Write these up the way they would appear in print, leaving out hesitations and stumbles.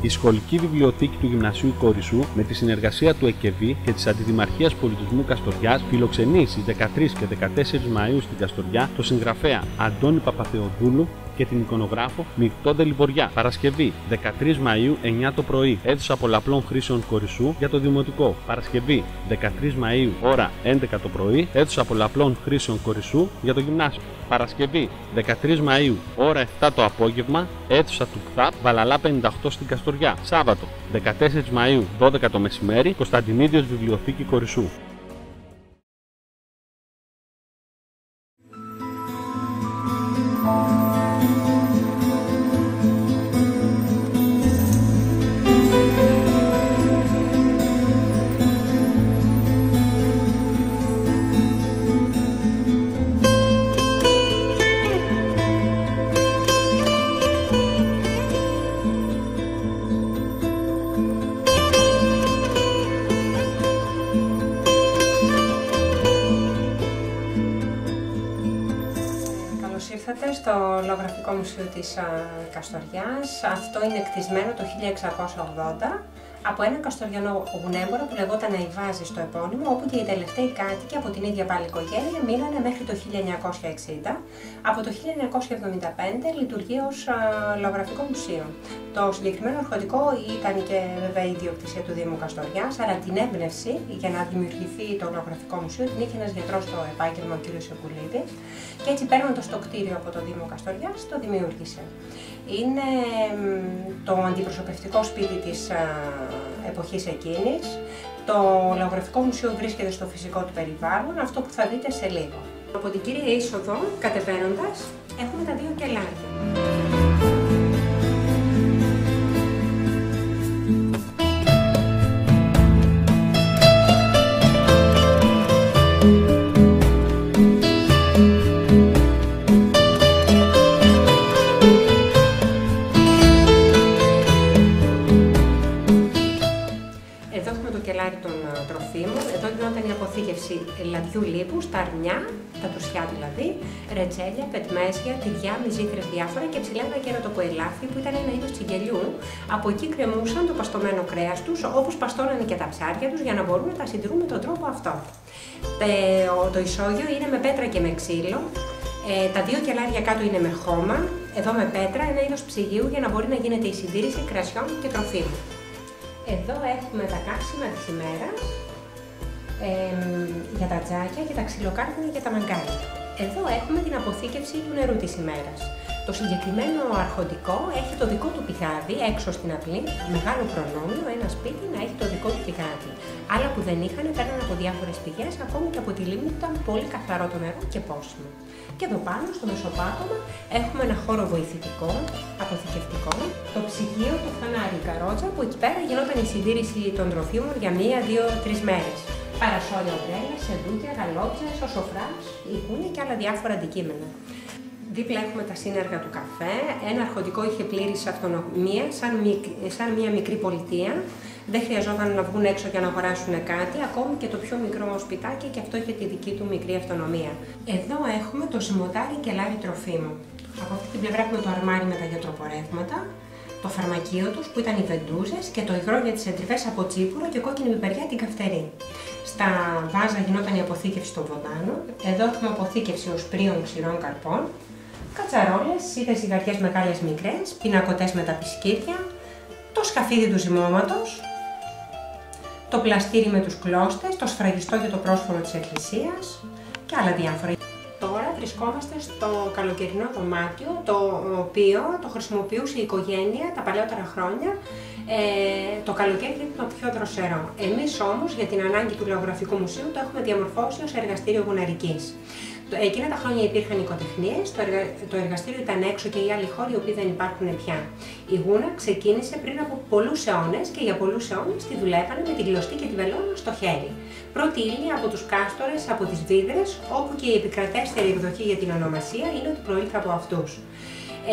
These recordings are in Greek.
Η σχολική βιβλιοθήκη του Γυμνασίου Κορισσού, με τη συνεργασία του ΕΚΕΒΗ και της Αντιδημαρχίας Πολιτισμού Καστοριάς, φιλοξενεί στις 13 και 14 Μαΐου στην Καστοριά το συγγραφέα Αντώνη Παπαθεοδούλου και την εικονογράφο Μικτόντε Λιβοριά. Παρασκευή 13 Μαΐου 9 το πρωί, αίθουσα πολλαπλών χρήσεων Κορισσού για το Δημοτικό. Παρασκευή 13 Μαΐου ώρα 11 το πρωί, αίθουσα πολλαπλών χρήσεων Κορισσού για το Γυμνάσιο. Παρασκευή 13 Μαΐου ώρα 7 το απόγευμα, αίθουσα του ΚΘΑΠ Βαλαλά 58 στην Καστοριά. Σάββατο 14 Μαΐου 12 το μεσημέρι, Κωνσταντινίδιος Βιβλιοθήκη Κορισσού. Ήρθατε στο Λογογραφικό Μουσείο της Καστοριάς. Αυτό είναι κτισμένο το 1680 από έναν καστοριανό γνέμπορο που λεγόταν Αϊβάζη στο επώνυμο, όπου και οι τελευταίοι κάτοικοι από την ίδια πάλι οικογένεια μείνανε μέχρι το 1960. Από το 1975 λειτουργεί ως λογογραφικό μουσείο. Το συγκεκριμένο αρχοντικό ήταν και βέβαια η ιδιοκτησία του Δήμου Καστοριάς, αλλά την έμπνευση για να δημιουργηθεί το λογογραφικό μουσείο την είχε ένας γιατρός στο επάγγελμα, ο κ. Σεκουλίδης, και έτσι παίρνοντας το κτίριο από το Δήμο Καστοριάς το δημιούργησε. Είναι το αντιπροσωπευτικό σπίτι της εποχής εκείνης. Το λογογραφικό μουσείο βρίσκεται στο φυσικό του περιβάλλον, αυτό που θα δείτε σε λίγο. Από την κύρια είσοδο, κατεβαίνοντας, έχουμε τα δύο κελάρια. Των τροφίμων. Εδώ γινόταν η αποθήκευση λαδιού λίπους, τα αρνιά, τα τουρσιά δηλαδή, ρετσέλια, πετμέζια, τυριά, μυζήθρες διάφορα και ψηλά ένα κέρατο ελάφι που ήταν ένα είδος τσιγκελιού. Από εκεί κρεμούσαν το παστωμένο κρέας τους, όπως παστώνανε και τα ψάρια τους, για να μπορούν να τα συντηρούν με τον τρόπο αυτό. Το ισόγειο είναι με πέτρα και με ξύλο. Τα δύο κελάρια κάτω είναι με χώμα, εδώ με πέτρα, ένα είδος ψυγείου για να μπορεί να γίνεται η συντήρηση κρασιών και τροφίμων. Εδώ έχουμε τα καύσιμα της ημέρας, για τα τζάκια και τα ξυλοκάρβουνα για τα μαγκάλια. Εδώ έχουμε την αποθήκευση του νερού της ημέρας. Το συγκεκριμένο αρχοντικό έχει το δικό του πηγάδι έξω στην αυλή, μεγάλο προνόμιο, ένα σπίτι να έχει το δικό του πηγάδι. Άλλα που δεν είχαν παίρναν από διάφορες πηγές, ακόμη και από τη λίμνη που ήταν πολύ καθαρό το νερό και πόσιμο. Και εδώ πάνω στο μεσοπάτωμα έχουμε ένα χώρο βοηθητικό, αποθηκευτικό, το ψυγείο, το φανάρι, η καρότσα, που εκεί πέρα γινόταν η συντήρηση των τροφίμων για 1, 2, 3 μέρες. Παρασόλια, ομπρέλες, σεντούκια, γαλότσες, ο σοφράς, ικούνια και άλλα διάφορα αντικείμενα. Δίπλα έχουμε τα σύνεργα του καφέ. Ένα αρχοντικό είχε πλήρης αυτονομία, σαν μια μικρή πολιτεία. Δεν χρειαζόταν να βγουν έξω για να αγοράσουν κάτι, ακόμη και το πιο μικρό σπιτάκι, και αυτό είχε τη δική του μικρή αυτονομία. Εδώ έχουμε το ζυμωτάρι κελάρι τροφίμων. Από αυτή την πλευρά έχουμε το αρμάρι με τα γιατροπορεύματα, το φαρμακείο τους που ήταν οι βεντούζες και το υγρό για τις εντριβές από τσίπουρο και κόκκινη πιπεριά την καυτερή. Στα βάζα γινόταν η αποθήκευση των βοτάνων. Εδώ έχουμε αποθήκευση οσπρίων ξηρών καρπών, κατσαρόλες, σίδες ζυγαριές μεγάλες μικρές, πινακωτές με τα πισκίτια, το σκαφίδι του ζυμώματος, το πλαστήρι με τους κλώστες, το σφραγιστό για το πρόσφορο της εκκλησίας και άλλα διάφορα. Τώρα βρισκόμαστε στο καλοκαιρινό δωμάτιο, το οποίο το χρησιμοποιούσε η οικογένεια τα παλαιότερα χρόνια, το καλοκαίρι γιατί ήταν πιο δροσερό. Εμείς όμως για την ανάγκη του Λογογραφικού Μουσείου το έχουμε διαμορφώσει ως εργαστήριο γουναρικής. Εκείνα τα χρόνια υπήρχαν οικοτεχνίες, το εργαστήριο ήταν έξω και οι άλλοι χώροι οι οποίοι δεν υπάρχουν πια. Η γούνα ξεκίνησε πριν από πολλούς αιώνες και για πολλούς αιώνες τη δουλεύανε με τη γλωστή και τη βελόνα στο χέρι. Πρώτη ύλη από τους κάστορες, από τις βίδρες, όπου και η επικρατέστερη εκδοχή για την ονομασία είναι ότι προήλθε από αυτούς.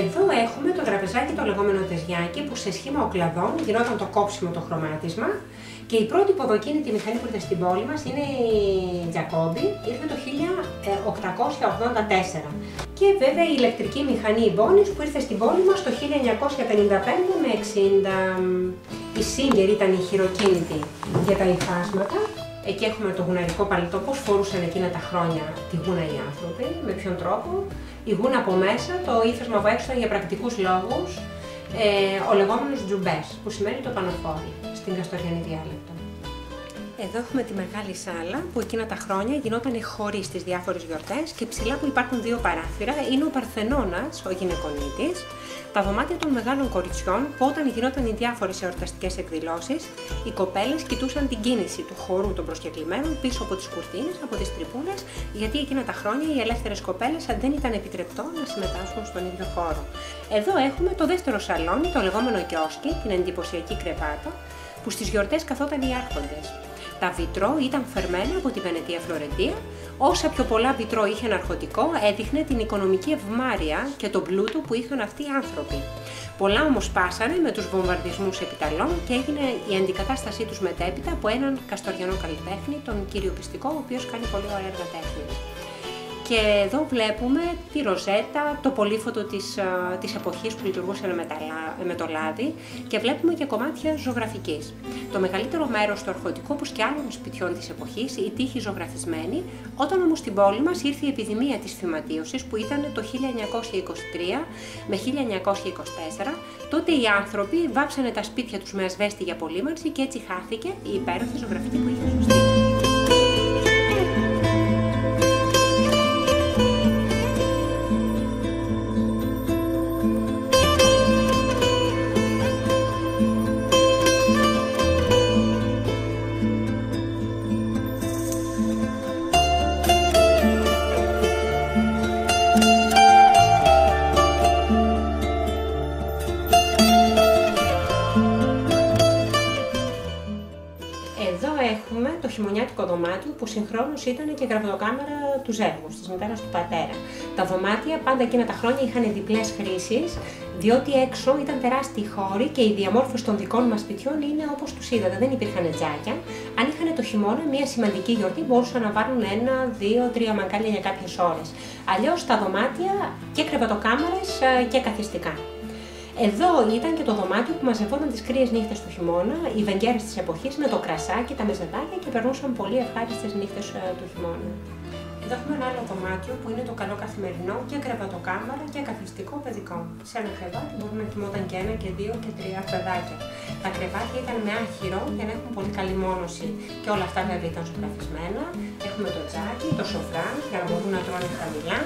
Εδώ έχουμε το τραπεζάκι το λεγόμενο τεζιάκι που σε σχήμα οκλαδών γινόταν το κόψιμο, το χρωμάτισμα Και η πρώτη ποδοκίνητη μηχανή που ήρθε στην πόλη μας είναι η Jacobi, ήρθε το 1884. Και βέβαια η ηλεκτρική μηχανή Bonis που ήρθε στην πόλη μας το 1955 με 60. Η Singer ήταν η χειροκίνητη για τα υφάσματα. Εκεί έχουμε το γουναρικό παλιτό, πώς φορούσαν εκείνα τα χρόνια τη γούνα οι άνθρωποι, με ποιον τρόπο. Η γούνα από μέσα, το ύφασμα από έξω για πρακτικούς λόγους, ο λεγόμενος τζουμπές, που σημαίνει το πανοφόρι στην καστοριανή διάλεκτο. Εδώ έχουμε τη μεγάλη σάλα που εκείνα τα χρόνια γινόταν χωρί στις διάφορες γιορτές και ψηλά που υπάρχουν δύο παράθυρα είναι ο Παρθενώνας, ο γυναικονίτης, τα δωμάτια των μεγάλων κοριτσιών που όταν γινόταν οι διάφορες εορταστικές εκδηλώσεις, οι κοπέλες κοιτούσαν την κίνηση του χορού των προσκεκλημένων πίσω από τις κουρτίνες, από τις τρυπούλες, γιατί εκείνα τα χρόνια οι ελεύθερες κοπέλες δεν ήταν επιτρεπτό να συμμετάσχουν στον ίδιο χώρο. Εδώ έχουμε το δεύτερο σαλόνι, το λεγόμενο κιόσκι, την εντυπωσιακή κρεβάτα, που στις γιορτές καθόταν οι άρχοντες. Τα βιτρό ήταν φερμένα από τη Βενετία Φλωρεντία. Όσα πιο πολλά βιτρό είχε ναρκωτικό, έδειχνε την οικονομική ευμάρεια και τον πλούτο που είχαν αυτοί οι άνθρωποι. Πολλά όμως σπάσανε με τους βομβαρδισμούς επιταλών και έγινε η αντικατάστασή τους μετέπειτα από έναν καστοριανό καλλιτέχνη, τον κύριο Πιστικό, ο οποίος κάνει πολύ ωραία έργα τέχνης. Και εδώ βλέπουμε τη ροζέτα, το πολύφωτο της εποχής που λειτουργούσε με το λάδι και βλέπουμε και κομμάτια ζωγραφικής. Το μεγαλύτερο μέρος του αρχοντικού, όπως και άλλων σπιτιών της εποχής, η τύχη ζωγραφισμένη, όταν όμως στην πόλη μας ήρθε η επιδημία της φυματίωσης που ήταν το 1923 με 1924, τότε οι άνθρωποι βάψανε τα σπίτια τους με ασβέστη για απολύμανση και έτσι χάθηκε η υπέροχη ζωγραφική που είχε σωστεί. Εδώ έχουμε το χειμωνιάτικο δωμάτιο που συγχρόνως ήταν και γραβδοκάμερα του ζεύγους, της μητέρας του πατέρα. Τα δωμάτια πάντα εκείνα τα χρόνια είχαν διπλές χρήσεις, διότι έξω ήταν τεράστιοι χώροι και η διαμόρφωση των δικών μας σπιτιών είναι όπως τους είδατε, δεν υπήρχαν τζάκια. Αν είχαν το χειμώνα μια σημαντική γιορτή μπορούσαν να βάλουν 1, 2, 3 μαγκάλια για κάποιες ώρες. Αλλιώς τα δωμάτια και κρεβατοκάμαρες και καθιστικά. Εδώ ήταν και το δωμάτιο που μαζευόταν τις κρύες νύχτες του χειμώνα, οι βεγγέρες της εποχής με το κρασάκι, τα μεζεδάκια και περνούσαν πολύ ευχάριστες νύχτες του χειμώνα. Εδώ έχουμε ένα άλλο δωμάτιο που είναι το καλό καθημερινό και κρεβατοκάμαρα και καθιστικό παιδικό. Σε ένα κρεβάτι μπορούν να κοιμόταν και 1 και 2 και 3 παιδάκια. Τα κρεβάτια ήταν με άχυρο για να έχουν πολύ καλή μόνωση και όλα αυτά βέβαια ήταν ζωγραφισμένα. Έχουμε το τζάκι, το σοφρά για να μπορούν να τρώνε χαμηλά,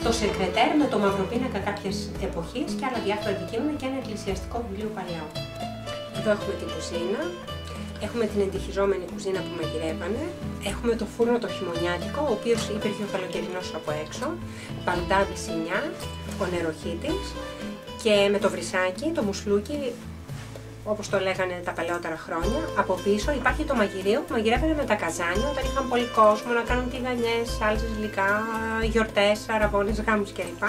το σεκρετέρ με το μαυροπίνακα κάποιες εποχής και άλλα διάφορα αντικείμενα και ένα εκκλησιαστικό βιβλίο παλαιό. Εδώ έχουμε την κουζίνα. Έχουμε την εντυχιζόμενη κουζίνα που μαγειρεύανε. Έχουμε το φούρνο το χειμωνιάτικο, ο οποίος υπήρχε ο καλοκαιρινός από έξω. Μπαλντάδι σινιά, ο νεροχύτης και με το βρυσάκι, το μουσλούκι, όπως το λέγανε τα παλαιότερα χρόνια. Από πίσω υπάρχει το μαγειρίο που μαγειρεύανε με τα καζάνια όταν είχαν πολύ κόσμο να κάνουν τηγανιές, σάλτσες, γλυκά, γιορτές, αραβώνες, γάμους κλπ.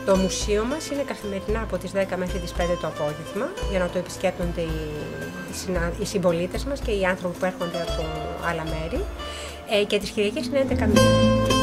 Το μουσείο μας είναι καθημερινά από τις 10 μέχρι τις 5 το απόγευμα για να το επισκέπτονται οι συμπολίτες μας και οι άνθρωποι που έρχονται από άλλα μέρη και τις Κυριακές είναι 11 μήνες.